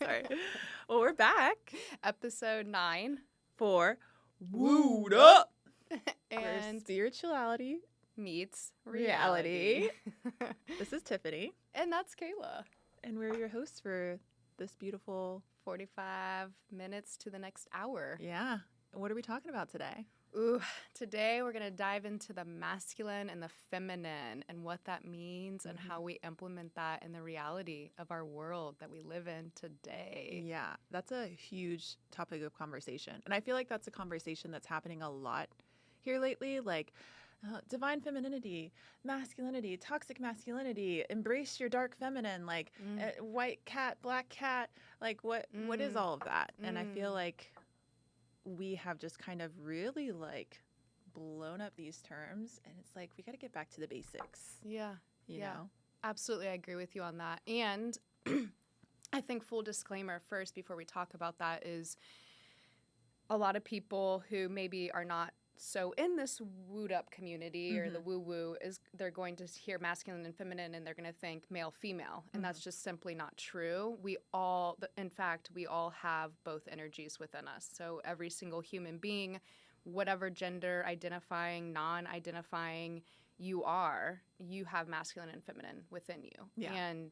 Sorry. Well, we're back. Episode 9. For Wooed Up. Where And spirituality meets reality. reality. This is Tiffany. And that's Kayla. And we're your hosts for this beautiful 45 minutes to the next hour. Yeah. What are we talking about today? Ooh, today we're going to dive into the masculine and the feminine and what that means and how we implement that in the reality of our world that we live in today. Yeah, that's a huge topic of conversation. And I feel like that's a conversation that's happening a lot here lately, like divine femininity, masculinity, toxic masculinity, embrace your dark feminine, like white cat, black cat, like what is all of that? And I feel like we have just kind of really like blown up these terms, and it's like we got to get back to the basics. Yeah. You know? Absolutely. I agree with you on that. And I think full disclaimer first before we talk about that is a lot of people who maybe are not so in this wooed up community or the woo woo is they're going to hear masculine and feminine and they're going to think male female, and that's just simply not true. We all have both energies within us. So every single human being, whatever gender identifying, non-identifying you have masculine and feminine within you. Yeah. And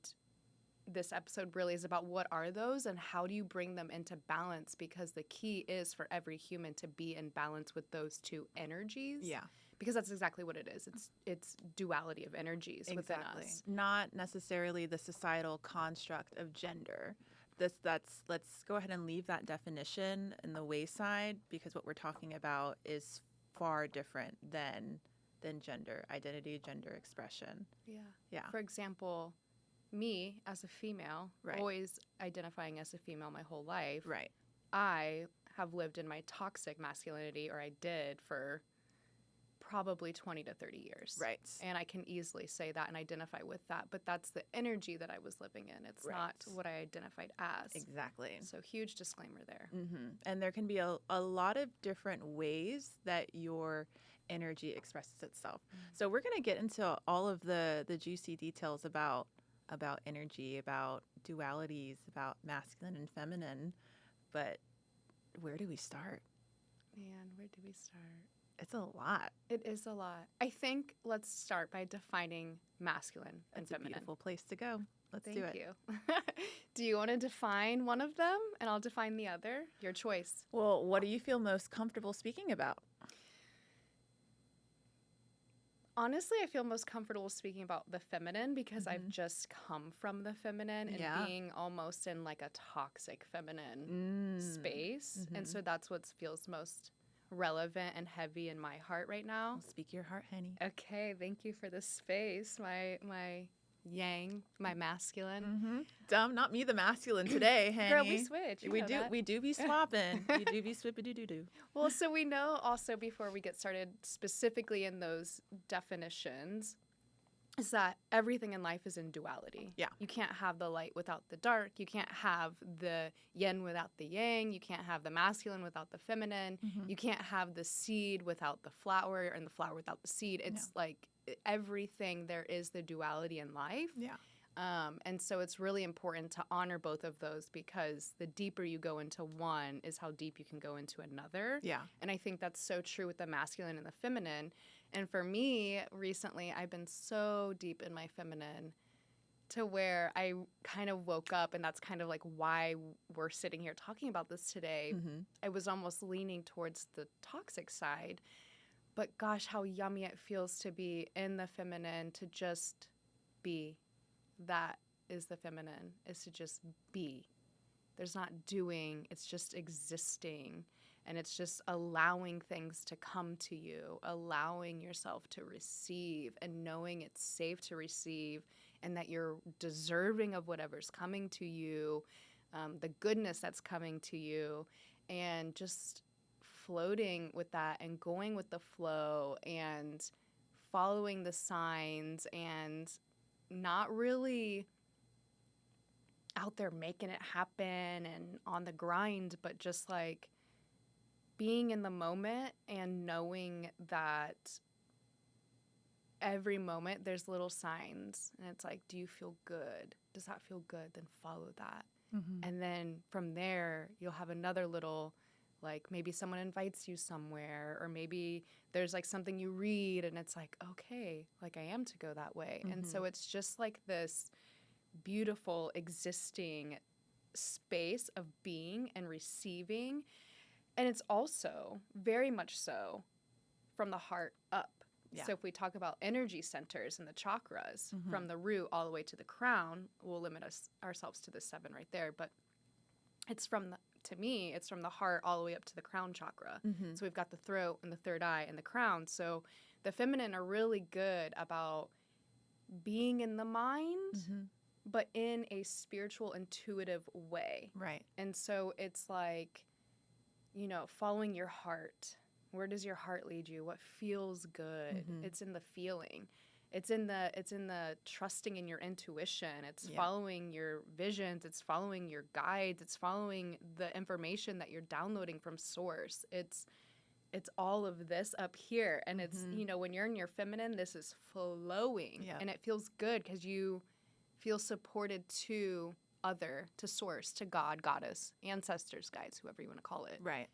this episode really is about what are those and how do you bring them into balance, because the key is for every human to be in balance with those two energies. Yeah. Because that's exactly what it is. It's duality of energies within us. Not necessarily the societal construct of gender. Let's go ahead and leave that definition in the wayside, because what we're talking about is far different than gender identity, gender expression. Yeah. Yeah. For example, me as a female, always identifying as a female my whole life. Right. I have lived in my toxic masculinity, or I did for probably 20 to 30 years. Right. And I can easily say that and identify with that, but that's the energy that I was living in. It's not what I identified as. Exactly. So huge disclaimer there. And there can be a lot of different ways that your energy expresses itself. So we're going to get into all of the juicy details about energy, about dualities, about masculine and feminine. But where do we start? Man, where do we start? It's a lot. It is a lot. I think let's start by defining masculine and feminine. That's a beautiful place to go. Let's do it. Thank you. Do you want to define one of them and I'll define the other? Your choice. Well, what do you feel most comfortable speaking about? Honestly, I feel most comfortable speaking about the feminine because I've just come from the feminine and being almost in like a toxic feminine space. And so that's what feels most relevant and heavy in my heart right now. Well, speak your heart, honey. Okay, thank you for the space. My yang, my masculine. Dumb, not me the masculine today, honey. Girl, we switch. We do be swapping. We do be swippity-doo-doo. Well, so we know also before we get started specifically in those definitions is that everything in life is in duality. Yeah. You can't have the light without the dark. You can't have the yin without the yang. You can't have the masculine without the feminine. You can't have the seed without the flower and the flower without the seed. It's like everything, there is the duality in life. Yeah. And so it's really important to honor both of those, because the deeper you go into one is how deep you can go into another. Yeah. And I think that's so true with the masculine and the feminine. And for me, recently, I've been so deep in my feminine to where I kind of woke up, and that's kind of like why we're sitting here talking about this today. I was almost leaning towards the toxic side. But gosh, how yummy it feels to be in the feminine, to just be. That is the feminine, is to just be. There's not doing, it's just existing. And it's just allowing things to come to you, allowing yourself to receive and knowing it's safe to receive and that you're deserving of whatever's coming to you, the goodness that's coming to you, and just floating with that and going with the flow and following the signs and not really out there making it happen and on the grind, but just like being in the moment and knowing that every moment there's little signs, and it's like, do you feel good? Does that feel good? Then follow that. And then from there, you'll have another little, like maybe someone invites you somewhere, or maybe there's like something you read and it's like, okay, like I am to go that way. And so it's just like this beautiful existing space of being and receiving. And it's also very much so from the heart up. Yeah. So if we talk about energy centers and the chakras, from the root all the way to the crown, we'll limit ourselves to the 7 right there. But it's to me, it's from the heart all the way up to the crown chakra. So we've got the throat and the third eye and the crown. So the feminine are really good about being in the mind, but in a spiritual, intuitive way. Right. And so it's like, you know, following your heart. Where does your heart lead you? What feels good? It's in the feeling. It's in the trusting in your intuition. It's following your visions. It's following your guides. It's following the information that you're downloading from source. It's all of this up here. And it's, you know, when you're in your feminine, this is flowing. And it feels good because you feel supported to source, to God, goddess, ancestors, guides, whoever you want to call it. Right.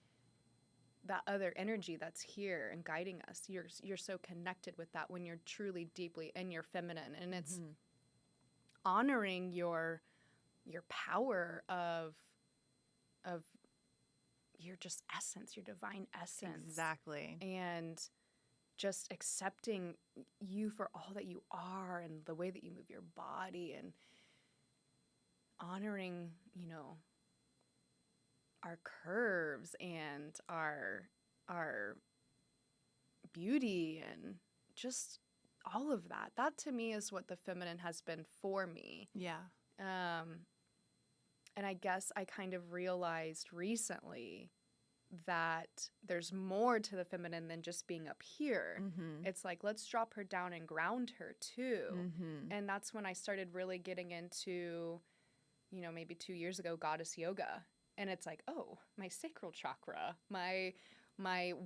That other energy that's here and guiding us. You're so connected with that when you're truly deeply in your feminine. And it's honoring your power of your just essence, your divine essence. Exactly. And just accepting you for all that you are and the way that you move your body, and honoring, you know, our curves and our beauty and just all of that. That to me is what the feminine has been for me. Yeah. And I guess I kind of realized recently that there's more to the feminine than just being up here. It's like, let's drop her down and ground her too. And that's when I started really getting into, you know, maybe 2 years ago, goddess yoga. And it's like, oh, my sacral chakra, my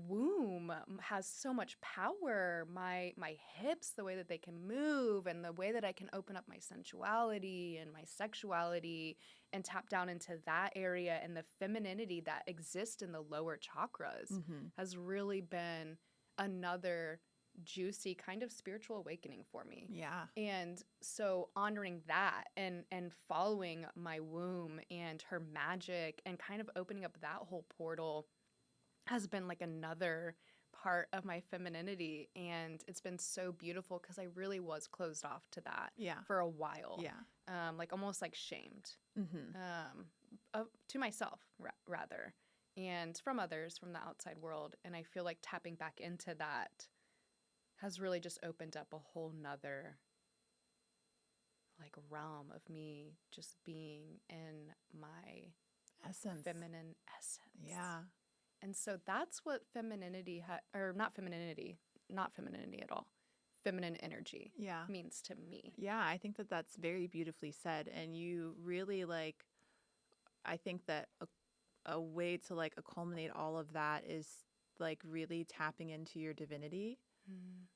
womb has so much power. My hips, the way that they can move, and the way that I can open up my sensuality and my sexuality and tap down into that area, and the femininity that exists in the lower chakras has really been another juicy kind of spiritual awakening for me. Yeah. And so honoring that and following my womb and her magic and kind of opening up that whole portal has been like another part of my femininity. And it's been so beautiful because I really was closed off to that for a while. Yeah. Like almost like shamed to myself rather, and from others, from the outside world. And I feel like tapping back into that has really just opened up a whole nother like realm of me just being in my Essence. feminine essence. Yeah. And so that's what femininity not femininity at all. Feminine energy means to me. Yeah, I think that that's very beautifully said. And you really I think that a way to like culminate all of that is like really tapping into your divinity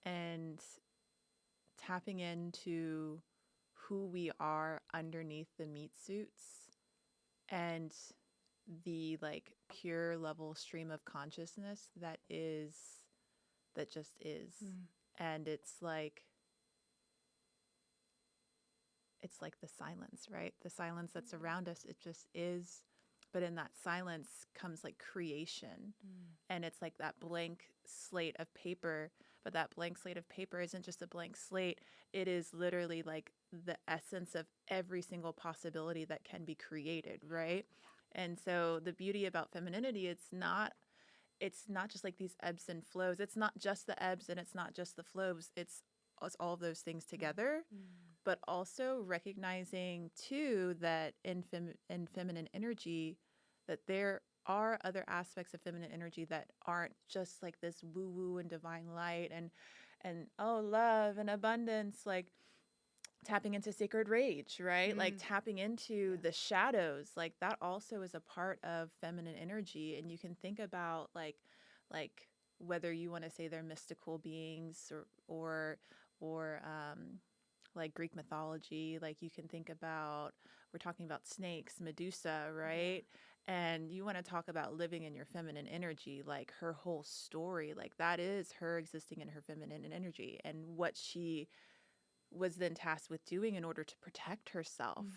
and tapping into who we are underneath the meat suits and the like pure level stream of consciousness that just is. And it's like the silence, right? The silence that's around us, it just is. But in that silence comes like creation. And it's like that blank slate of paper. But that blank slate of paper isn't just a blank slate. It is literally like the essence of every single possibility that can be created, right? And so the beauty about femininity, it's not just like these ebbs and flows. It's not just the ebbs and it's not just the flows. It's all of those things together. But also recognizing too that in feminine energy, that there are other aspects of feminine energy that aren't just like this woo woo and divine light and oh, love and abundance, like tapping into sacred rage, right? Like tapping into the shadows, like that also is a part of feminine energy. And you can think about like whether you want to say they're mystical beings or like Greek mythology. Like you can think about, we're talking about snakes, Medusa, right? And you want to talk about living in your feminine energy, like her whole story, like that is her existing in her feminine energy and what she was then tasked with doing in order to protect herself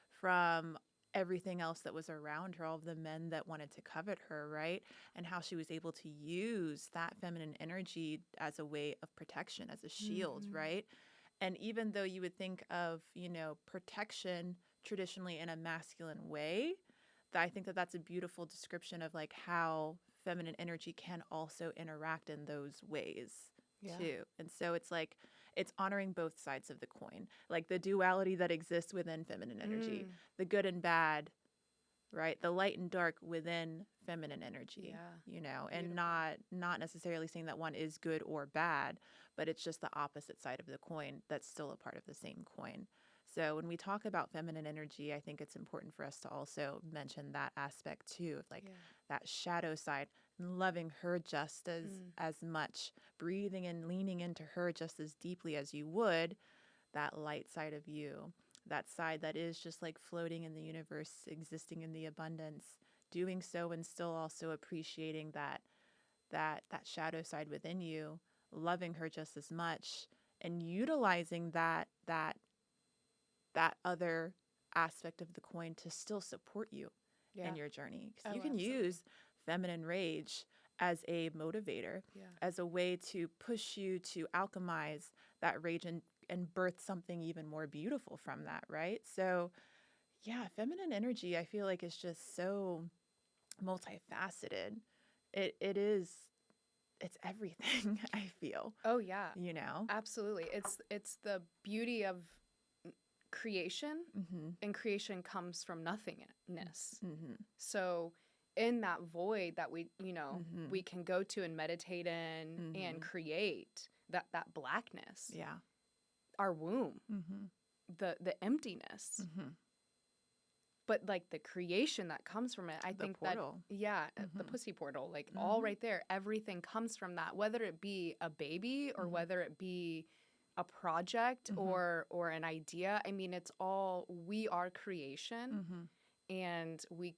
from everything else that was around her, all of the men that wanted to covet her, right? And how she was able to use that feminine energy as a way of protection, as a shield, right? And even though you would think of, protection traditionally in a masculine way, I think that that's a beautiful description of like how feminine energy can also interact in those ways too. And so it's like, it's honoring both sides of the coin, like the duality that exists within feminine energy, the good and bad, right? The light and dark within feminine energy, and not necessarily saying that one is good or bad, but it's just the opposite side of the coin that's still a part of the same coin. So when we talk about feminine energy, I think it's important for us to also mention that aspect too, of like that shadow side, and loving her just as much, breathing and leaning into her just as deeply as you would that light side of you, that side that is just like floating in the universe, existing in the abundance, doing so and still also appreciating that shadow side within you, loving her just as much, and utilizing that other aspect of the coin to still support you in your journey. Because you can use feminine rage as a motivator, as a way to push you to alchemize that rage and birth something even more beautiful from that, right? So yeah, feminine energy, I feel like is just so multifaceted. It's everything, I feel. Oh yeah. Absolutely. It's the beauty of creation, and creation comes from nothingness. So in that void that we we can go to and meditate in and create that blackness, our womb, the emptiness, but like the creation that comes from it, I think portal. The pussy portal, like all right there, everything comes from that, whether it be a baby or whether it be a project or an idea. I mean, it's all, we are creation, and we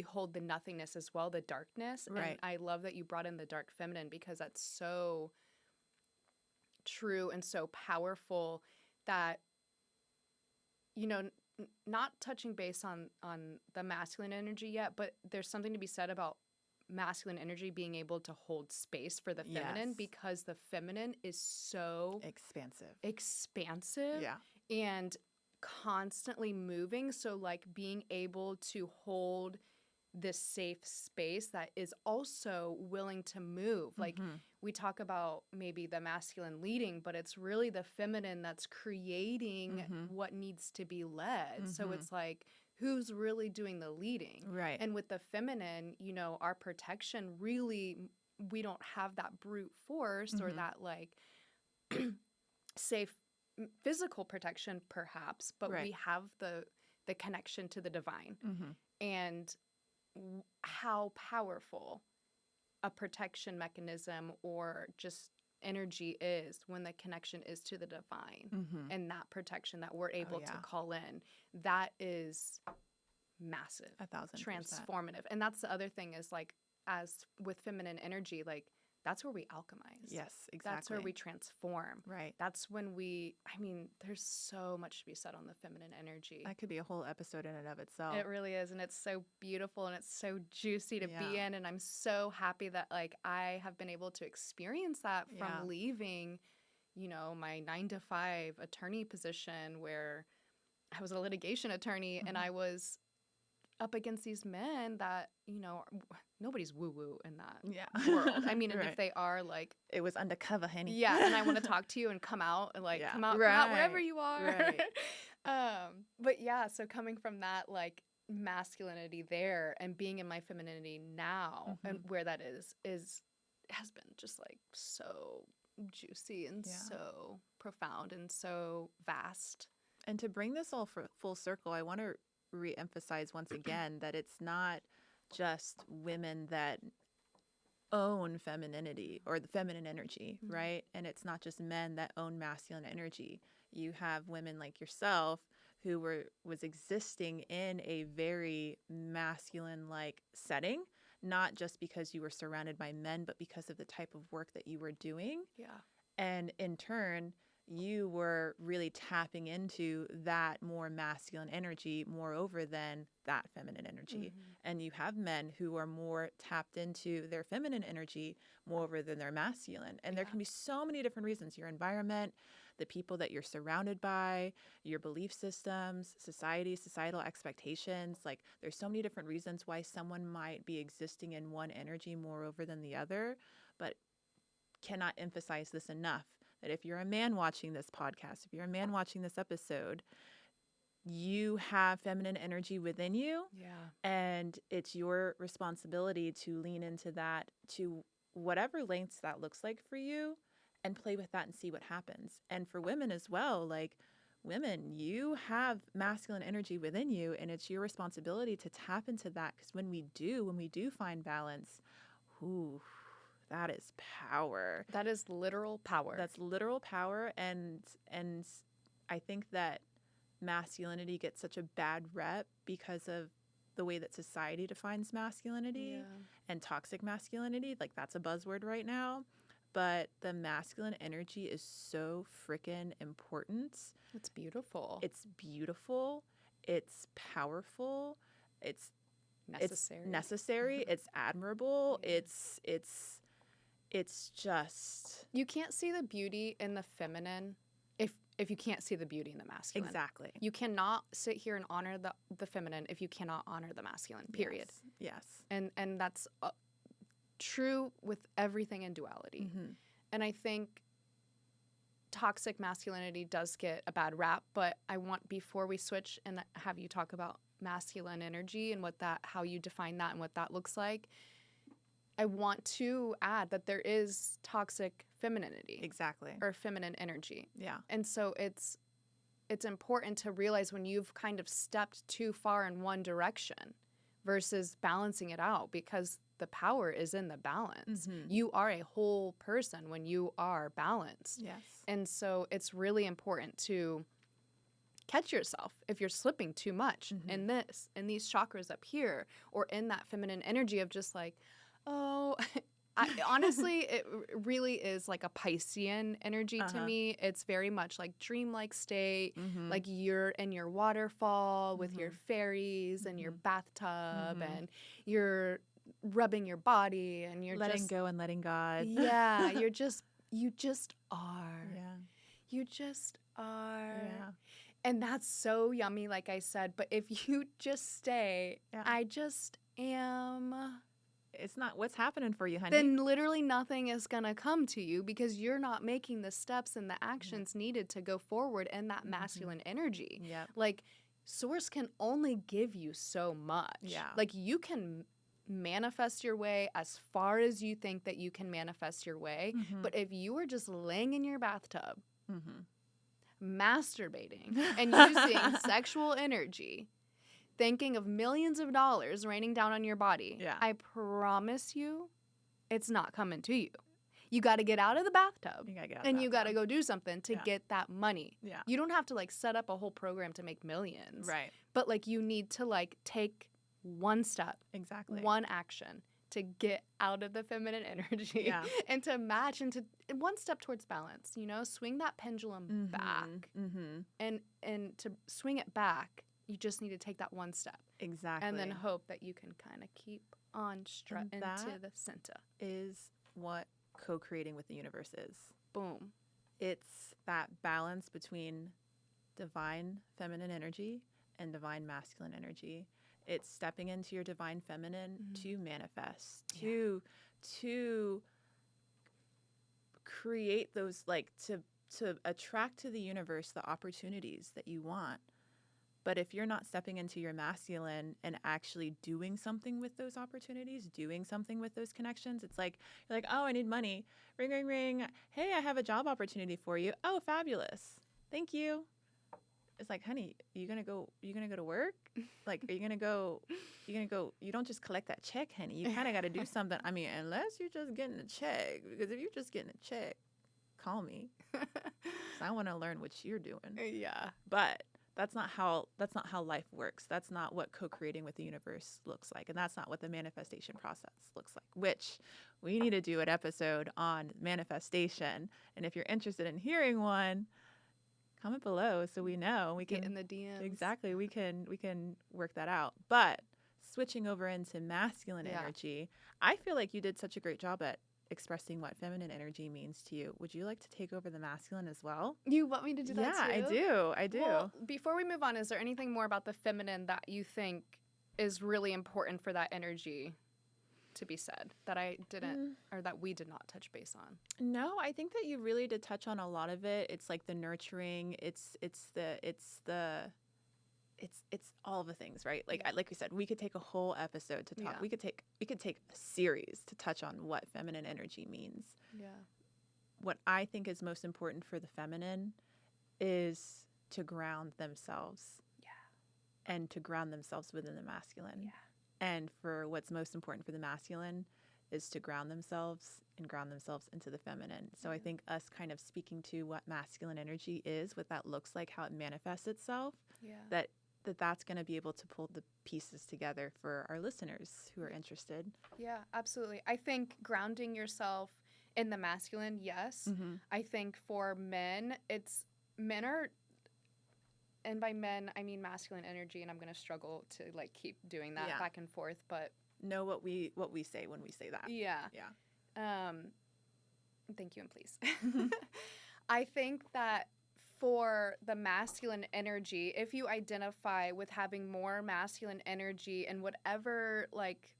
hold the nothingness as well, the darkness. Right. And I love that you brought in the dark feminine, because that's so true and so powerful that, not touching base on the masculine energy yet, but there's something to be said about masculine energy being able to hold space for the feminine, because the feminine is so expansive and constantly moving. So like being able to hold this safe space that is also willing to move. Like we talk about maybe the masculine leading, but it's really the feminine that's creating what needs to be led. So it's like, who's really doing the leading? Right. And with the feminine, our protection, really, we don't have that brute force or that like safe physical protection perhaps, but we have the connection to the divine. And how powerful a protection mechanism or just energy is when the connection is to the divine, and that protection that we're able to call in, that is massive, 1,000%, transformative. And that's the other thing is like, as with feminine energy, like that's where we alchemize. Yes, exactly. That's where we transform. Right. That's when there's so much to be said on the feminine energy. That could be a whole episode in and of itself. It really is. And it's so beautiful and it's so juicy to be in. And I'm so happy that like I have been able to experience that from leaving, my 9-to-5 attorney position, where I was a litigation attorney and I was up against these men that, nobody's woo-woo in that world. I mean, and if they are, like... It was undercover, honey. Yeah, and I want to talk to you and come out and, like, come out wherever you are. Right. But, yeah, so coming from that, like, masculinity there and being in my femininity now and where that has been just, like, so juicy and so profound and so vast. And to bring this all full circle, I want to re-emphasize once again that it's not just women that own femininity or the feminine energy, Mhm. right? And it's not just men that own masculine energy. You have women like yourself who was existing in a very masculine like setting, not just because you were surrounded by men, but because of the type of work that you were doing. Yeah. And in turn, you were really tapping into that more masculine energy moreover than that feminine energy. Mhm. And you have men who are more tapped into their feminine energy moreover than their masculine. And there Yeah. can be so many different reasons: your environment, the people that you're surrounded by, your belief systems, societal expectations. Like, there's so many different reasons why someone might be existing in one energy moreover than the other. But cannot emphasize this enough, that if you're a man watching this podcast, if you're a man watching this episode, you have feminine energy within you, Yeah. and it's your responsibility to lean into that to whatever lengths that looks like for you, and play with that and see what happens. And for women as well, like, women, you have masculine energy within you, and it's your responsibility to tap into that, because when we do find balance, ooh, that is power. That is literal power. That's literal power. And I think that masculinity gets such a bad rep because of the way that society defines masculinity and toxic masculinity. Like, that's a buzzword right now. But the masculine energy is so freaking important. It's beautiful. It's beautiful. It's powerful. It's necessary. It's admirable. Yeah. It's just, You can't see the beauty in the feminine if you can't see the beauty in the masculine. exactly. You cannot sit here and honor the feminine if you cannot honor the masculine, period. Yes. And that's true with everything in duality. Mm-hmm. And I think toxic masculinity does get a bad rap, but I want, before we switch and have you talk about masculine energy and how you define that and what that looks like, I want to add that there is toxic femininity. Exactly. Or feminine energy. Yeah. And so it's important to realize when you've kind of stepped too far in one direction versus balancing it out, because the power is in the balance. Mm-hmm. You are a whole person when you are balanced. Yes. And so it's really important to catch yourself if you're slipping too much in these chakras up here, or in that feminine energy of just like, oh, honestly, it really is like a Piscean energy to me. It's very much like dreamlike state, like you're in your waterfall with your fairies and your bathtub, and you're rubbing your body, and you're letting just go and letting God. Yeah, you just are. Yeah. You just are. Yeah. And that's so yummy, like I said. But if you just stay, I just am, It's not what's happening for you, honey. then literally nothing is going to come to you, because you're not making the steps and the actions needed to go forward in that masculine energy. Yep. Like, source can only give you so much. Yeah. Like, you can manifest your way as far as you think that you can manifest your way. But if you are just laying in your bathtub, masturbating and using sexual energy, thinking of millions of dollars raining down on your body, I promise you, it's not coming to you. You got to get out of the bathtub, and you got to go do something to get that money. Yeah. You don't have to like set up a whole program to make millions. Right. But like, you need to like take one step, Exactly. one action to get out of the feminine energy and to match into one step towards balance, swing that pendulum back. And to swing it back, you just need to take that one step. Exactly. And then hope that you can kind of keep on strut into the center. Is what co-creating with the universe is. Boom. It's that balance between divine feminine energy and divine masculine energy. It's stepping into your divine feminine to manifest, to create those, like, to attract to the universe the opportunities that you want. But if you're not stepping into your masculine and actually doing something with those opportunities, doing something with those connections, it's like, you're like, oh, I need money. Ring, ring, ring. Hey, I have a job opportunity for you. Oh, fabulous. Thank you. It's like, honey, you gonna go to work? Like, are you gonna go you're going to go, you don't just collect that check, honey. You kind of got to do something. I mean, unless you're just getting a check, because if you're just getting a check, call me. 'Cause I want to learn what you're doing. Yeah. But that's not how life works. That's not what co-creating with the universe looks like. And that's not what the manifestation process looks like, which we need to do an episode on manifestation. And if you're interested in hearing one, comment below so we know. We can Get in the DMs. Exactly. We can work that out. But switching over into masculine energy, I feel like you did such a great job at expressing what feminine energy means to you. Would you like to take over the masculine as well? You want me to do that too? Yeah, I do. Well, before we move on, is there anything more about the feminine that you think is really important for that energy to be said that I didn't or that we did not touch base on? No, I think that you really did touch on a lot of it. It's like the nurturing, it's all the things, right? Like like we said, we could take a whole episode to talk. Yeah. We could take a series to touch on what feminine energy means. Yeah. What I think is most important for the feminine is to ground themselves. Yeah. And to ground themselves within the masculine. Yeah. And for what's most important for the masculine is to ground themselves into the feminine. So I think us kind of speaking to what masculine energy is, what that looks like, how it manifests itself, that's going to be able to pull the pieces together for our listeners who are interested. Yeah, absolutely. I think grounding yourself in the masculine, yes. Mm-hmm. I think for men, men are, and by men, I mean masculine energy, and I'm going to struggle to like keep doing that back and forth, but know what we say when we say that. Yeah. Yeah. Thank you, and please. I think that for the masculine energy, if you identify with having more masculine energy in whatever, like,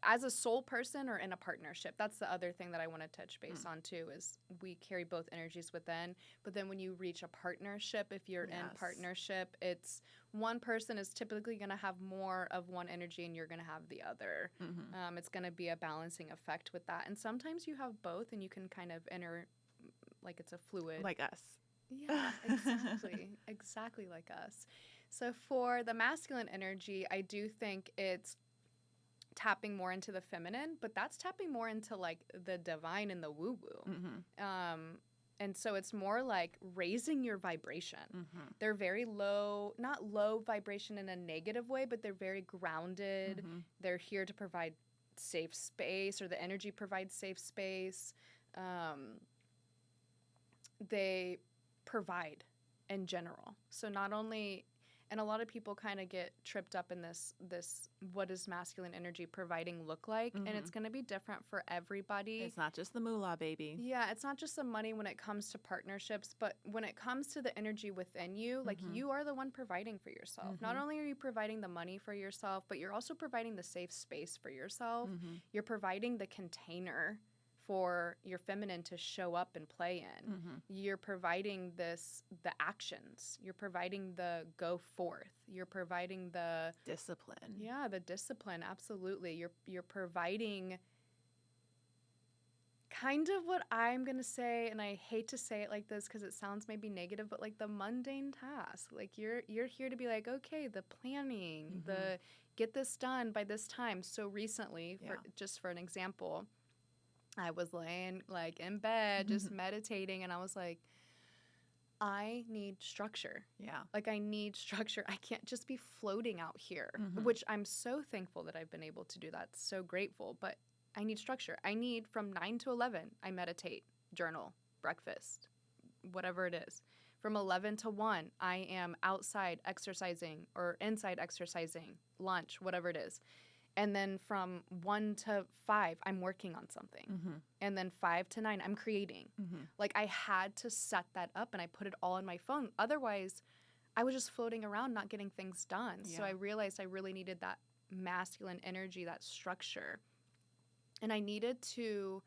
as a sole person or in a partnership, that's the other thing that I want to touch base on too, is we carry both energies within, but then when you reach a partnership, if you're in partnership, it's one person is typically going to have more of one energy and you're going to have the other. Mm-hmm. It's going to be a balancing effect with that. And sometimes you have both and you can kind of enter, like it's a fluid. Like us. Yeah, exactly. Exactly like us. So for the masculine energy, I do think it's tapping more into the feminine, but that's tapping more into like the divine and the woo-woo. Mm-hmm. And so it's more like raising your vibration. Mm-hmm. They're very low, not low vibration in a negative way, but they're very grounded. Mm-hmm. They're here to provide safe space, or the energy provides safe space. They provide in general. So not only, and a lot of people kind of get tripped up in this what does masculine energy providing look like? Mm-hmm. And it's going to be different for everybody. It's not just the moolah, baby. Yeah, it's not just the money when it comes to partnerships, but when it comes to the energy within you, like you are the one providing for yourself. Mm-hmm. Not only are you providing the money for yourself, but you're also providing the safe space for yourself. Mm-hmm. You're providing the container for your feminine to show up and play in. Mm-hmm. You're providing the actions. You're providing the go forth. You're providing the discipline. Yeah, the discipline, absolutely. You're providing kind of what I'm going to say, and I hate to say it like this because it sounds maybe negative, but like the mundane task. Like you're here to be like, okay, the planning, the get this done by this time. So recently, just for an example, I was laying like in bed, just meditating, and I was like, I need structure. Yeah. Like I need structure. I can't just be floating out here, which I'm so thankful that I've been able to do that. So grateful, but I need structure. I need from 9 to 11, I meditate, journal, breakfast, whatever it is. From 11 to 1, I am outside exercising or inside exercising, lunch, whatever it is. And then from 1 to 5, I'm working on something. Mm-hmm. And then 5 to 9, I'm creating. Mm-hmm. Like I had to set that up and I put it all on my phone. Otherwise, I was just floating around not getting things done. Yeah. So I realized I really needed that masculine energy, that structure. And I needed to,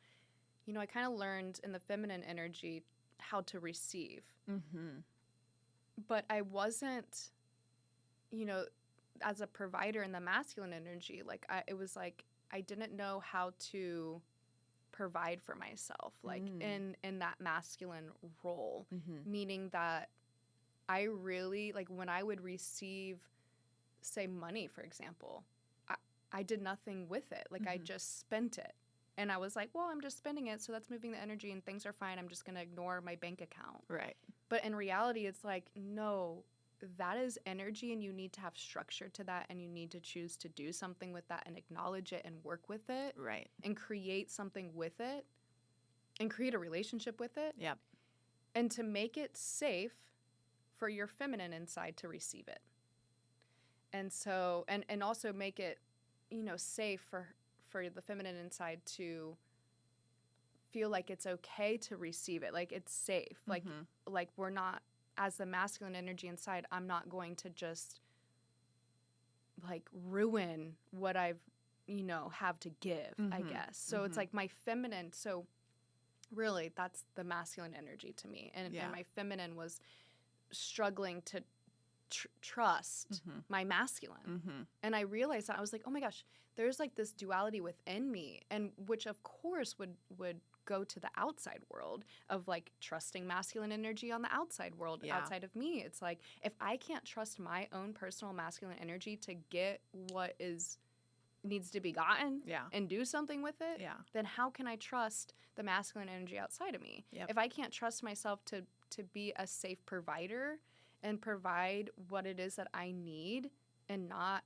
I kind of learned in the feminine energy how to receive. Mm-hmm. But I wasn't, as a provider in the masculine energy, it was like I didn't know how to provide for myself, like in that masculine role, meaning that I really, like when I would receive say money, for example. I did nothing with it. Like, I just spent it. And I was like, well, I'm just spending it, so that's moving the energy and things are fine. I'm just going to ignore my bank account. Right. But in reality, it's like, no, that is energy, and you need to have structure to that, and you need to choose to do something with that and acknowledge it and work with it. Right. And create something with it and create a relationship with it. Yep. And to make it safe for your feminine inside to receive it. And so, and also make it, you know, safe for the feminine inside to feel like it's okay to receive it. Like, it's safe. Like we're not, as the masculine energy inside, I'm not going to just like ruin what I've, you know, have to give, I guess. So it's like my feminine. So really, that's the masculine energy to me. And my feminine was struggling to trust my masculine. And I realized that I was like, oh my gosh, there's like this duality within me, and which of course would go to the outside world of like trusting masculine energy on the outside world outside of me. It's like, if I can't trust my own personal masculine energy to get what needs to be gotten and do something with it, then how can I trust the masculine energy outside of me? If I can't trust myself to be a safe provider and provide what it is that I need and not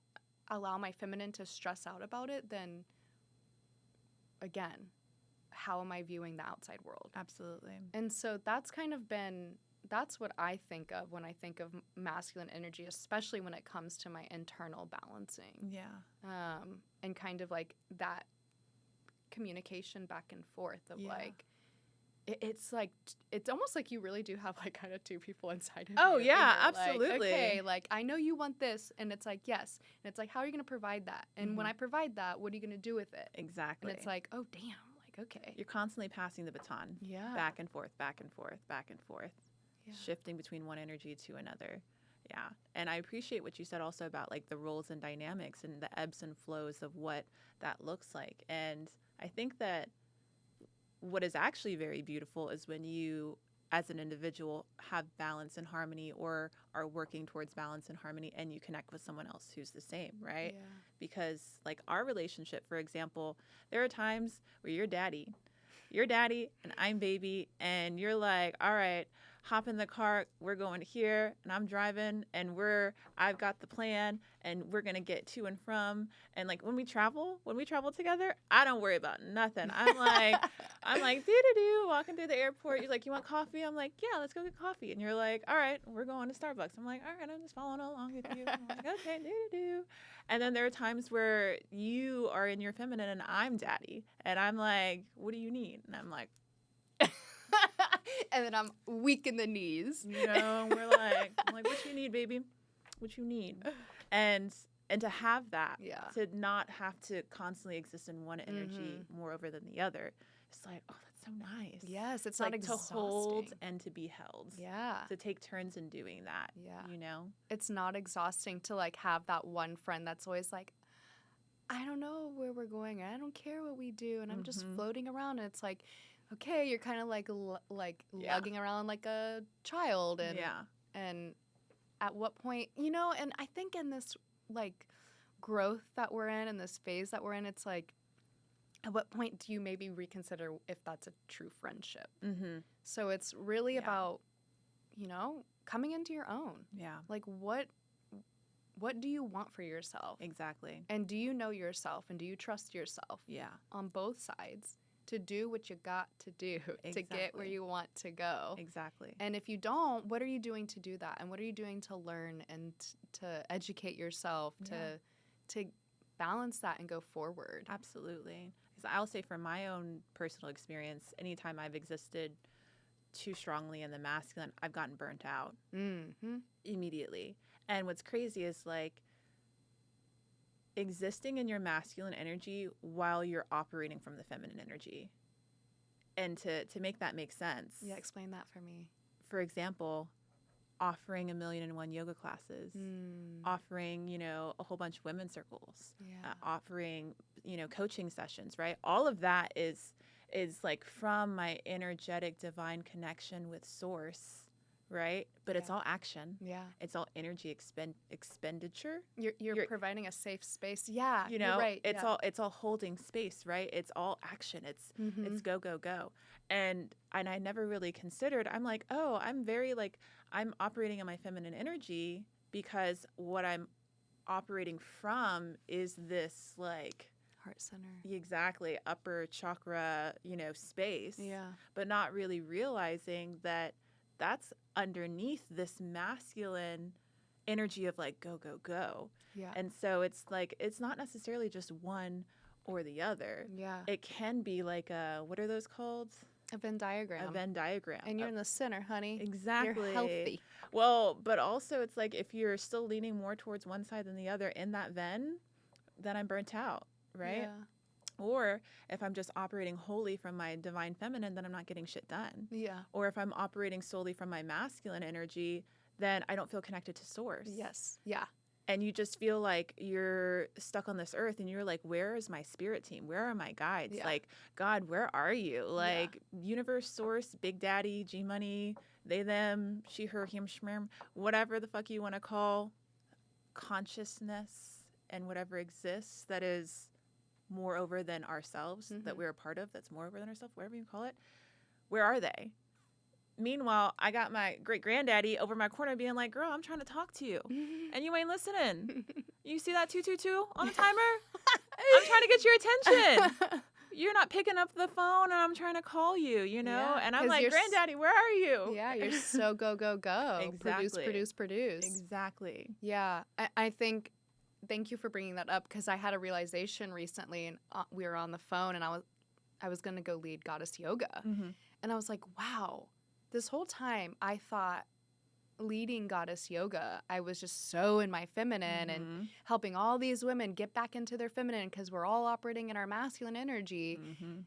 allow my feminine to stress out about it, then again, how am I viewing the outside world? Absolutely. And so that's kind of that's what I think of when I think of masculine energy, especially when it comes to my internal balancing. Yeah. And kind of like that communication back and forth of like, it's like, it's almost like you really do have like kind of two people inside of you. Oh, yeah, Like, absolutely. okay, like, I know you want this. And it's like, yes. And it's like, how are you going to provide that? And when I provide that, what are you going to do with it? Exactly. And it's like, oh, damn. Like, okay. You're constantly passing the baton. Yeah. Back and forth, back and forth, back and forth. Yeah. Shifting between one energy to another. Yeah. And I appreciate what you said also about like the roles and dynamics and the ebbs and flows of what that looks like. And I think that what is actually very beautiful is when you, as an individual, have balance and harmony, or are working towards balance and harmony, and you connect with someone else who's the same, right? Yeah. Because like our relationship, for example, there are times where you're daddy and I'm baby, and you're like, all right, hop in the car, we're going here, and I'm driving, and I've got the plan, and we're gonna get to and from. And like when we travel together, I don't worry about nothing. I'm like doo-doo-doo, walking through the airport. You're like, you want coffee? I'm like, yeah, let's go get coffee. And you're like, all right, we're going to Starbucks. I'm like, all right, I'm just following along with you. I'm like, okay, doo-doo-doo. And then there are times where you are in your feminine and I'm daddy, and I'm like, what do you need? And I'm like, and then I'm weak in the knees. You know, I'm like, what you need, baby? What you need? And to have that, to not have to constantly exist in one energy more over than the other, it's like, oh, that's so nice. Yes, it's like not exhausting. To hold and to be held. Yeah. To take turns in doing that. Yeah. You know? It's not exhausting to like have that one friend that's always like, I don't know where we're going. I don't care what we do. And I'm just floating around. And it's like, okay, you're kind of like lugging around like a child. And at what point, you know, and I think in this like growth that we're in this phase that we're in, it's like, at what point do you maybe reconsider if that's a true friendship? So it's really about, you know, coming into your own. Yeah. Like what do you want for yourself? Exactly. And do you know yourself, and do you trust yourself? Yeah. On both sides to do what you got to do to get where you want to go. Exactly. And if you don't, what are you doing to do that? And what are you doing to learn and to educate yourself, to balance that and go forward? Absolutely. Because I'll say from my own personal experience, anytime I've existed too strongly in the masculine, I've gotten burnt out immediately. And what's crazy is like existing in your masculine energy while you're operating from the feminine energy. And to make that make sense. Yeah, explain that for me. For example, offering 1,000,001 yoga classes, offering, you know, a whole bunch of women's circles, offering, you know, coaching sessions, right? All of that is like from my energetic divine connection with source right? But it's Yeah. all action. Yeah. It's all energy expenditure. You're providing a safe space. Yeah. You You're know, right. it's all holding space, right? It's all action. Mm-hmm. It's go, go, go. And I never really considered, I'm like, oh, I'm very like, I'm operating in my feminine energy because what I'm operating from is this like Heart center. exactly upper chakra, you know, space. Yeah. But not really realizing that that's underneath this masculine energy of like go, go, go. Yeah. And so it's like, it's not necessarily just one or the other. Yeah. It can be like a, what are those called? A Venn diagram. A Venn diagram. And you're in the center, honey. Exactly. You're healthy. Well, but also it's like if you're still leaning more towards one side than the other in that Venn, then I'm burnt out, right? Yeah. Or if I'm just operating wholly from my divine feminine, then I'm not getting shit done. Yeah. Or if I'm operating solely from my masculine energy, then I don't feel connected to source. Yes. Yeah. And you just feel like you're stuck on this earth and you're like, where is my spirit team? Where are my guides? Yeah. Like, God, where are you? Like, universe, source, big daddy, G money, they, them, she, her, him, shmim, whatever the fuck you want to call consciousness and whatever exists that is more over than ourselves, that we're a part of, that's more over than ourselves, whatever you call it. Where are they? Meanwhile, I got my great granddaddy over my corner being like, girl, I'm trying to talk to you. And you ain't listening. You see that 222 on the timer? I'm trying to get your attention. You're not picking up the phone and I'm trying to call you, you know? Yeah, and I'm like, granddaddy, where are you? Yeah, you're so go, go, go. Exactly. Produce. Exactly. Yeah, I think, thank you for bringing that up because I had a realization recently and we were on the phone and I was going to go lead goddess yoga. Mm-hmm. And I was like, wow, this whole time I thought leading goddess yoga, I was just so in my feminine and helping all these women get back into their feminine because we're all operating in our masculine energy.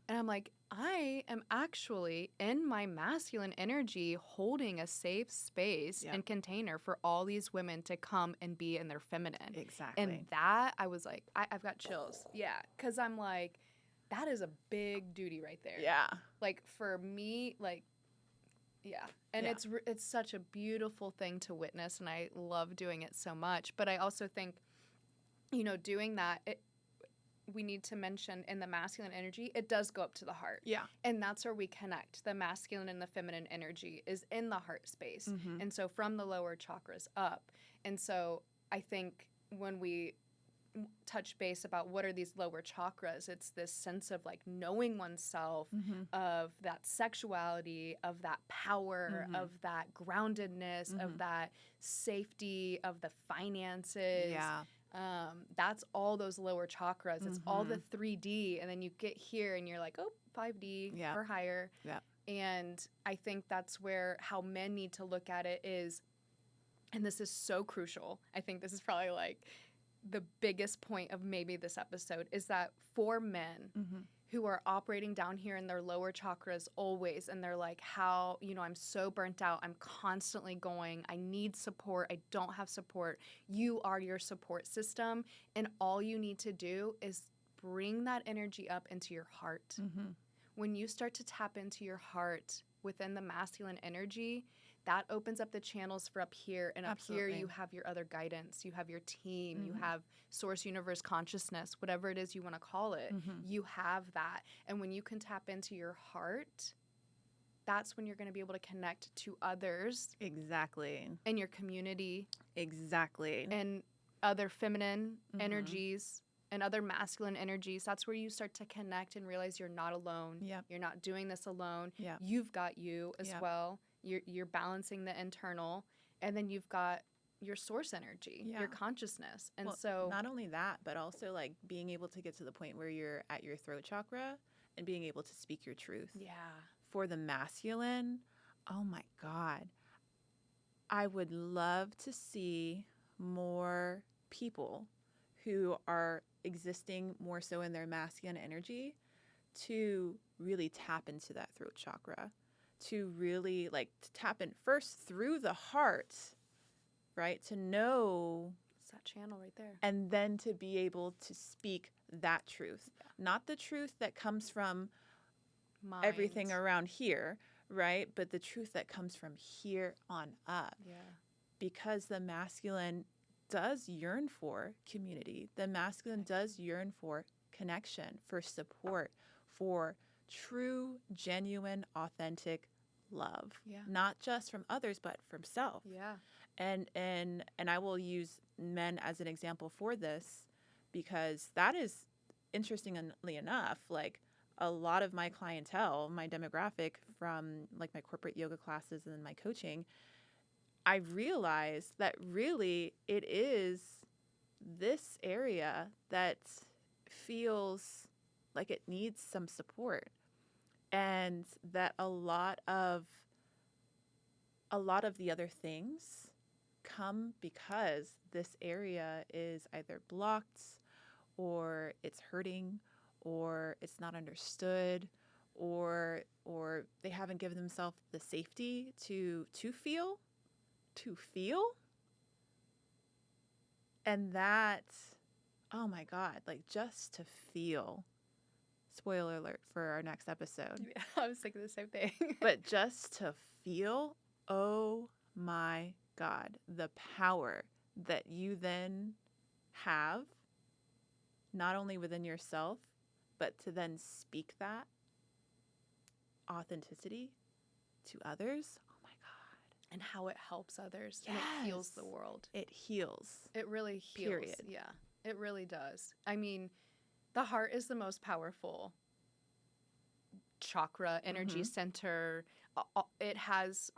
And I'm like, I am actually in my masculine energy holding a safe space and container for all these women to come and be in their feminine. Exactly. And that, I was like, I've got chills. Yeah, because I'm like, that is a big duty right there. Yeah. Like for me, like, yeah. And it's such a beautiful thing to witness, and I love doing it so much. But I also think, you know, doing that, we need to mention in the masculine energy, it does go up to the heart. Yeah. And that's where we connect. The masculine and the feminine energy is in the heart space. And so from the lower chakras up. And so I think when we touch base about what are these lower chakras, it's this sense of like knowing oneself, of that sexuality, of that power, of that groundedness, of that safety, of the finances. Yeah. That's all those lower chakras. It's all the 3D, and then you get here and you're like, oh, 5D or higher. Yeah. And I think that's where how men need to look at it is, and this is so crucial. I think this is probably like the biggest point of maybe this episode is that for men who are operating down here in their lower chakras always, and they're like, how, you know, I'm so burnt out, I'm constantly going, I need support, I don't have support. You are your support system, and all you need to do is bring that energy up into your heart. When you start to tap into your heart within the masculine energy, that opens up the channels for up here, and up here you have your other guidance, you have your team, you have source, universe, consciousness, whatever it is you want to call it. You have that. And when you can tap into your heart, that's when you're going to be able to connect to others. Exactly. And your community. Exactly. And other feminine energies and other masculine energies. That's where you start to connect and realize you're not alone. Yep. You're not doing this alone. Yep. You've got you as well. You're balancing the internal, and then you've got your source energy, your consciousness. And so not only that, but also like being able to get to the point where you're at your throat chakra and being able to speak your truth. Yeah. For the masculine, oh my God. I would love to see more people who are existing more so in their masculine energy to really tap into that throat chakra, to really like to tap in first through the heart, right? To know. It's that channel right there. And then to be able to speak that truth, not the truth that comes from Mind. everything around here, right? But the truth that comes from here on up. Yeah. Because the masculine does yearn for community. The masculine does yearn for connection, for support, for true, genuine, authentic love. Yeah. Not just from others, but from self. Yeah. And I will use men as an example for this, because that is, interestingly enough, like a lot of my clientele, my demographic from like my corporate yoga classes and my coaching, I realized that really it is this area that feels like it needs some support, and that a lot of the other things come because this area is either blocked, or it's hurting, or it's not understood, or they haven't given themselves the safety to feel. And that, oh my God, like just to feel, spoiler alert for our next episode, Yeah, I was thinking the same thing. but just to feel, oh my God, the power that you then have, not only within yourself, but to then speak that authenticity to others. Oh my God. And how it helps others. And it heals the world. It heals. It really heals. Period. Yeah, it really does. I mean, the heart is the most powerful chakra, energy center. It has,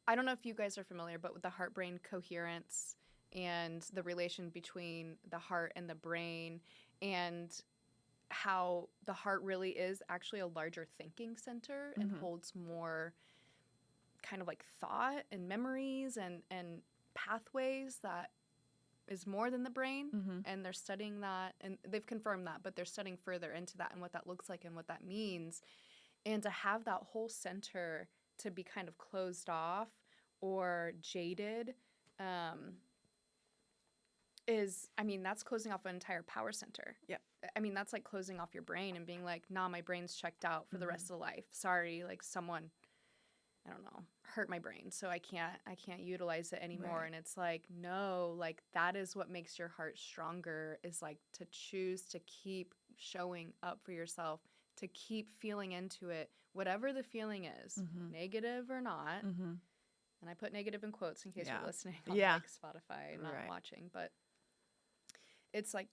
I don't know if you guys are familiar, but with the heart-brain coherence and the relation between the heart and the brain, and how the heart really is actually a larger thinking center and holds more kind of like thought and memories and pathways that is more than the brain. And they're studying that, and they've confirmed that, but they're studying further into that and what that looks like and what that means. And to have that whole center to be kind of closed off or jaded is, I mean, that's closing off an entire power center. Yep. I mean, that's like closing off your brain and being like, nah, my brain's checked out for the rest of life. Sorry, like someone, I don't know, hurt my brain, so I can't utilize it anymore. Right. And it's like, no, like that is what makes your heart stronger, is like to choose to keep showing up for yourself, to keep feeling into it, whatever the feeling is, negative or not. And I put negative in quotes in case you're listening on like Spotify and not watching, but it's like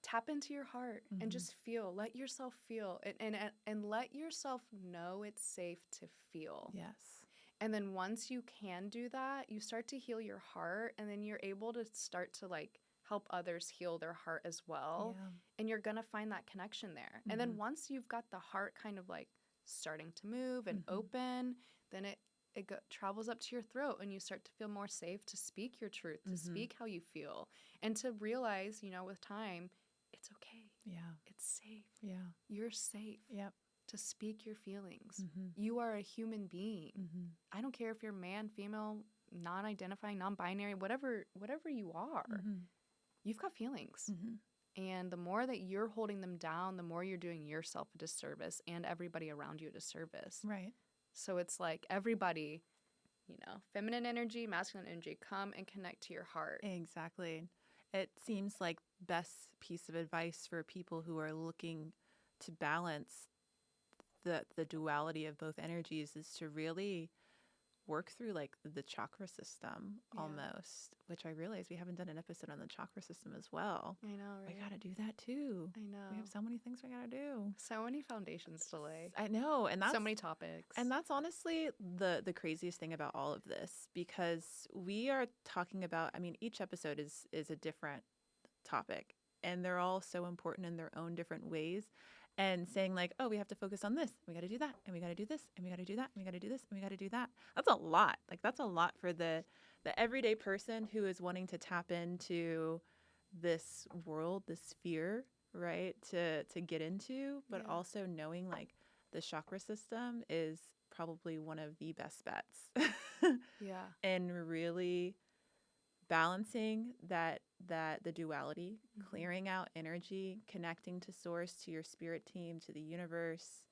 tap into your heart and just feel. Let yourself feel, and let yourself know it's safe to feel. Yes. And then once you can do that, you start to heal your heart, and then you're able to start to like help others heal their heart as well. Yeah. And you're going to find that connection there. And then once you've got the heart kind of like starting to move and open, then it travels up to your throat, and you start to feel more safe to speak your truth, to speak how you feel, and to realize, you know, with time, it's okay. Yeah. It's safe. Yeah. You're safe. Yep. To speak your feelings. You are a human being. I don't care if you're man, female, non-identifying, non-binary, whatever you are. You've got feelings. And the more that you're holding them down, the more you're doing yourself a disservice and everybody around you a disservice. Right. So it's like everybody, you know, feminine energy, masculine energy, come and connect to your heart. Exactly. It seems like best piece of advice for people who are looking to balance the duality of both energies is to really work through like the chakra system almost, which I realize we haven't done an episode on the chakra system as well. I know, right? We got to do that too. I know. We have so many things we got to do. So many foundations to lay. I know. And that's so many topics. And that's honestly the craziest thing about all of this, because we are talking about, I mean, each episode is a different topic, and they're all so important in their own different ways. And saying like, oh, we have to focus on this, we got to do that, and we got to do this, and we got to do that, and we got to do this, and we got to do that. That's a lot. Like that's a lot for the everyday person who is wanting to tap into this world, this sphere, right? To get into, but also knowing like the chakra system is probably one of the best bets. And really balancing that the duality, clearing out energy, connecting to source, to your spirit team, to the universe,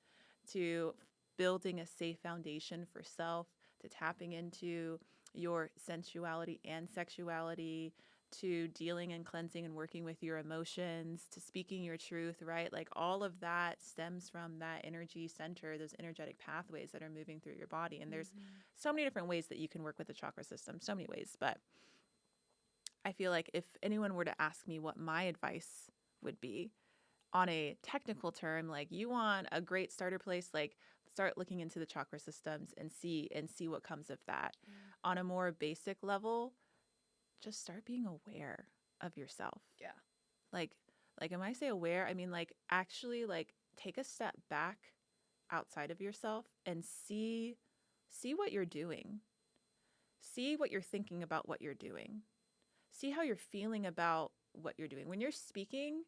to building a safe foundation for self, to tapping into your sensuality and sexuality, to dealing and cleansing and working with your emotions, to speaking your truth, right? Like all of that stems from that energy center, those energetic pathways that are moving through your body. And there's so many different ways that you can work with the chakra system, so many ways. But I feel like if anyone were to ask me what my advice would be on a technical term, like you want a great starter place, like start looking into the chakra systems and see what comes of that. On a more basic level, just start being aware of yourself. Yeah. Like when I say aware, I mean like actually like take a step back outside of yourself and see what you're doing. See what you're thinking about what you're doing. See how you're feeling about what you're doing. When you're speaking,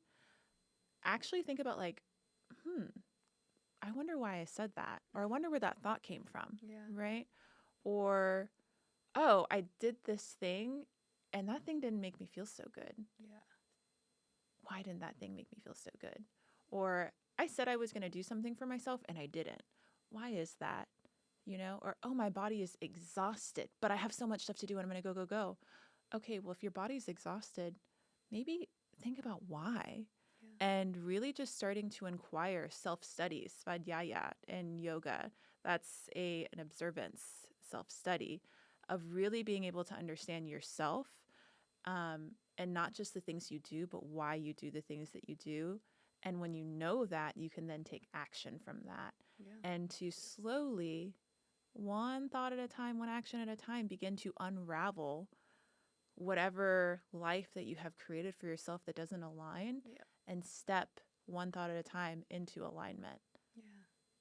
actually think about like, I wonder why I said that, or I wonder where that thought came from. Yeah. Right? Or, oh, I did this thing and that thing didn't make me feel so good. Yeah. Why didn't that thing make me feel so good? Or I said I was going to do something for myself and I didn't. Why is that? You know? Or, oh, my body is exhausted, but I have so much stuff to do and I'm going to go. Okay, well, if your body's exhausted, maybe think about why. Yeah. And really just starting to inquire self-study, svadhyaya in yoga. That's an observance self-study of really being able to understand yourself, and not just the things you do, but why you do the things that you do. And when you know that, you can then take action from that. Yeah. And to slowly, one thought at a time, one action at a time, begin to unravel whatever life that you have created for yourself that doesn't align, and step one thought at a time into alignment. Yeah.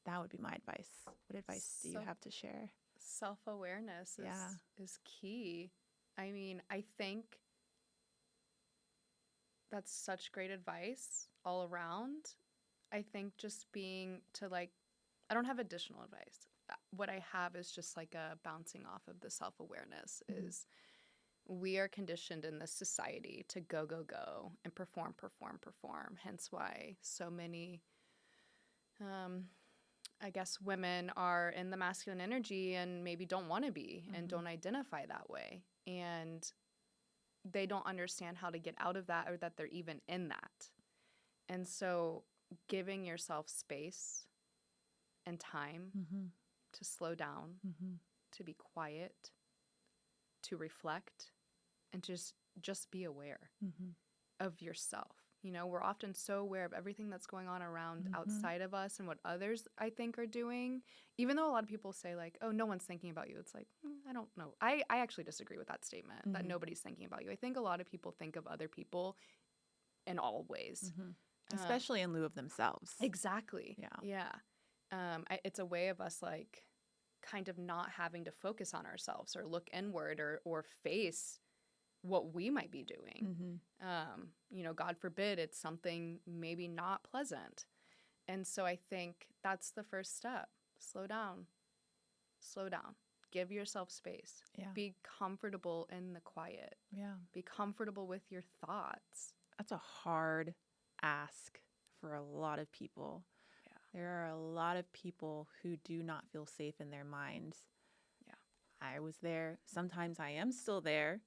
That would be my advice. What advice do you have to share? Self-awareness is key. I mean, I think that's such great advice all around. I think just being to like, I don't have additional advice. What I have is just like a bouncing off of the self-awareness is we are conditioned in this society to go and perform. Hence why so many, I guess, women are in the masculine energy and maybe don't want to be and don't identify that way. And they don't understand how to get out of that or that they're even in that. And so giving yourself space and time to slow down, to be quiet, to reflect, and just be aware of yourself. You know, we're often so aware of everything that's going on around outside of us and what others, I think, are doing. Even though a lot of people say, like, oh, no one's thinking about you. It's like, I don't know. I actually disagree with that statement, that nobody's thinking about you. I think a lot of people think of other people in all ways. Especially in lieu of themselves. Exactly. Yeah. It's a way of us, like, kind of not having to focus on ourselves or look inward or face what we might be doing. You know, God forbid it's something maybe not pleasant. And so I think that's the first step. Slow down. Give yourself space. Yeah. Be comfortable in the quiet. Yeah. Be comfortable with your thoughts. That's a hard ask for a lot of people. Yeah. There are a lot of people who do not feel safe in their minds. Yeah. I was there. Sometimes I am still there.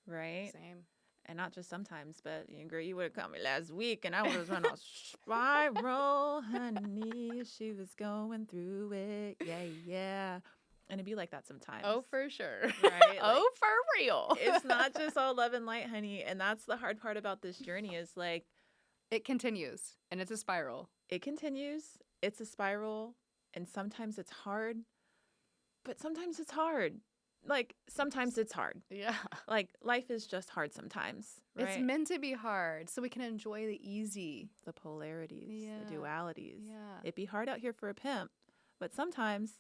Right? Same. And not just sometimes, but girl, you would have caught me last week and I was on a spiral, honey. She was going through it. Yeah. And it'd be like that sometimes. Oh, for sure. Right? Oh, for real. It's not just all love and light, honey. And that's the hard part about this journey is like. It continues and it's a spiral. It continues. It's a spiral. And sometimes it's hard. But sometimes it's hard. Like, sometimes it's hard. Yeah. Like, life is just hard sometimes, right? It's meant to be hard so we can enjoy the easy. The polarities, the dualities. Yeah. It be hard out here for a pimp, but sometimes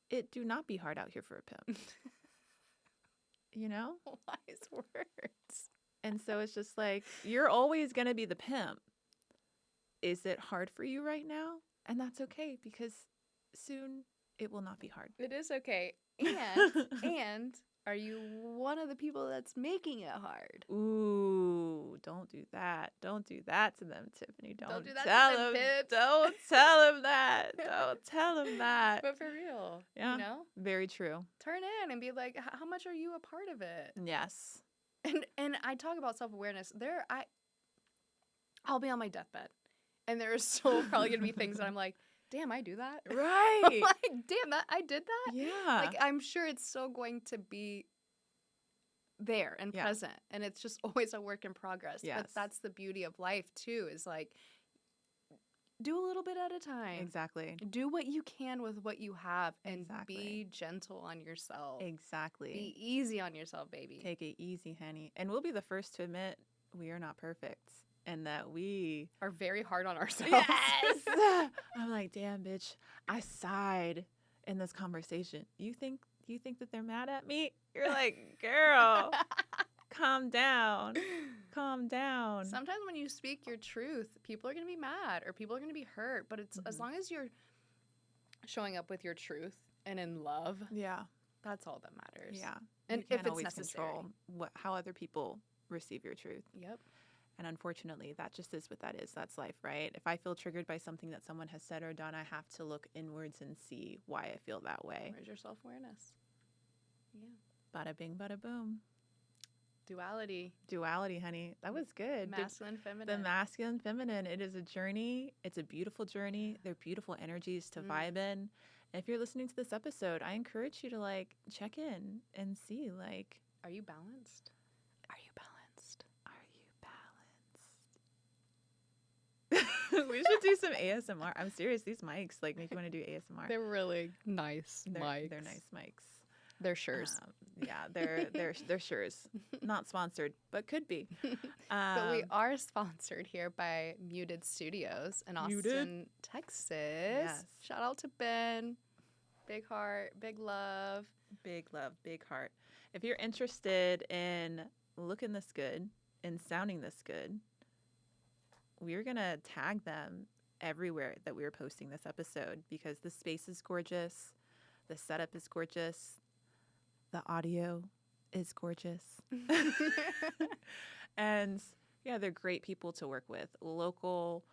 it do not be hard out here for a pimp. You know? Wise words. And so it's just like, you're always going to be the pimp. Is it hard for you right now? And that's okay because soon it will not be hard. It is okay. And are you one of the people that's making it hard? Ooh. Ooh, don't do that. Don't do that to them, Tiffany. Don't do that to tell them, them. pips. Don't tell them that. Don't tell them that. But for real, Yeah. you know, Very true. turn in and be like, how much are you a part of it? Yes. And I talk about self-awareness. I'll be on my deathbed, and there are still probably gonna be things that I'm like, damn, I do that. Right. Like, damn, I did that. Yeah. Like, I'm sure it's still going to be there and present, and it's just always a work in progress. Yes. But that's the beauty of life too, is like, do a little bit at a time. Exactly. Do what you can with what you have, and Exactly. be gentle on yourself. Exactly. Be easy on yourself, baby. Take it easy, honey. And we'll be the first to admit we are not perfect and that we are very hard on ourselves. Yes. I'm like, damn, bitch. I sighed in this conversation. You think that they're mad at me? You're like, girl, calm down. Calm down. Sometimes when you speak your truth, people are going to be mad or people are going to be hurt. But it's as long as you're showing up with your truth and in love, yeah, that's all that matters. Yeah. And you can't if it's always necessary. control how other people receive your truth. Yep. And unfortunately, that just is what that is. That's life, right? If I feel triggered by something that someone has said or done, I have to look inwards and see why I feel that way. Where's your self-awareness? Yeah. Bada bing, bada boom. Duality, honey. That was good. masculine, feminine. The masculine, feminine. It is a journey. It's a beautiful journey. They're beautiful energies to vibe in. And if you're listening to this episode, I encourage you to like check in and see like, are you balanced? Are you balanced? Are you balanced? We should do some ASMR. I'm serious. These mics like make you want to do ASMR. They're really nice mics. They're nice mics. They're Sures. Yeah, they're Sures. Not sponsored, but could be. But we are sponsored here by Muted Studios in Austin, Texas. Yes. Shout out to Ben. Big heart, big love. Big love, big heart. If you're interested in looking this good and sounding this good, we're going to tag them everywhere that we are posting this episode because the space is gorgeous. The setup is gorgeous. The audio is gorgeous. And yeah, they're great people to work with. Local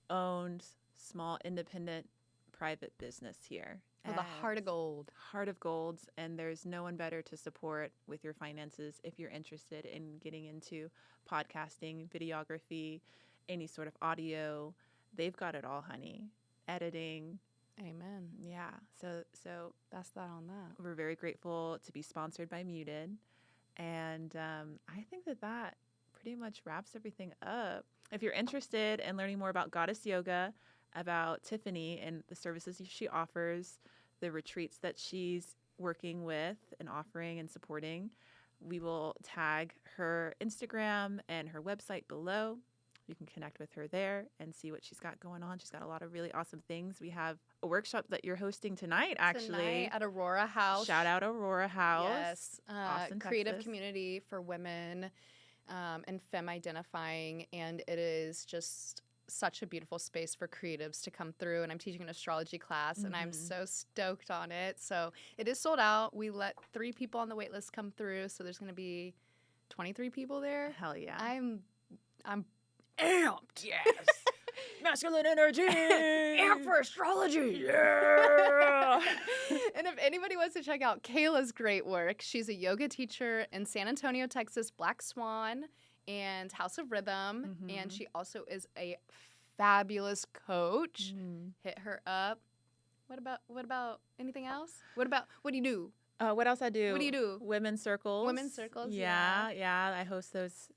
owned, small, independent, private business here. With a heart of gold. Heart of gold. And there's no one better to support with your finances if you're interested in getting into podcasting, videography, any sort of audio. They've got it all, honey. Editing. Amen. Yeah. So that's that on that. We're very grateful to be sponsored by Muted. And I think that pretty much wraps everything up. If you're interested in learning more about Goddess Yoga, about Tiffany and the services she offers, the retreats that she's working with and offering and supporting, we will tag her Instagram and her website below. You can connect with her there and see what she's got going on. She's got a lot of really awesome things. We have a workshop that you're hosting tonight, actually. Tonight at Aurora House. Shout out Aurora House. Yes. Austin, creative Texas. community for women and femme identifying. And it is just such a beautiful space for creatives to come through. And I'm teaching an astrology class and I'm so stoked on it. So it is sold out. We let 3 people on the wait list come through. So there's going to be 23 people there. Hell yeah. I'm amped. Yes. Masculine energy. Amped for astrology. Yeah. And if anybody wants to check out Kayla's great work, she's a yoga teacher in San Antonio, Texas, Black Swan and House of Rhythm. And she also is a fabulous coach. Hit her up. What about anything else? What do you do? What else I do? What do you do? Women's circles. Women's circles, Yeah. I host those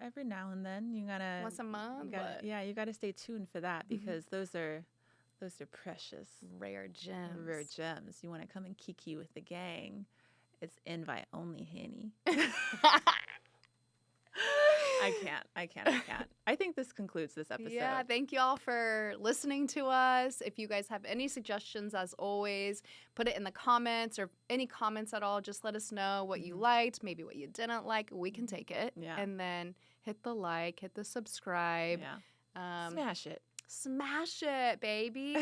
every now and then. You gotta once a month. You gotta stay tuned for that because those are precious, rare gems. Rare gems. You want to come and kiki with the gang? It's invite only, honey. I can't. I think this concludes this episode. Yeah, thank you all for listening to us. If you guys have any suggestions, as always, put it in the comments or any comments at all. Just let us know what you liked, maybe what you didn't like. We can take it. Yeah. And then hit the like, hit the subscribe. Yeah. Smash it, baby.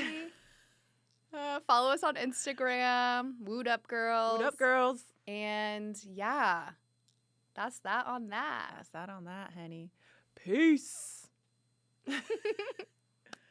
Follow us on Instagram. Woot up, girls. Woot up, girls. And yeah. that's that on that. That's that on that, honey. Peace.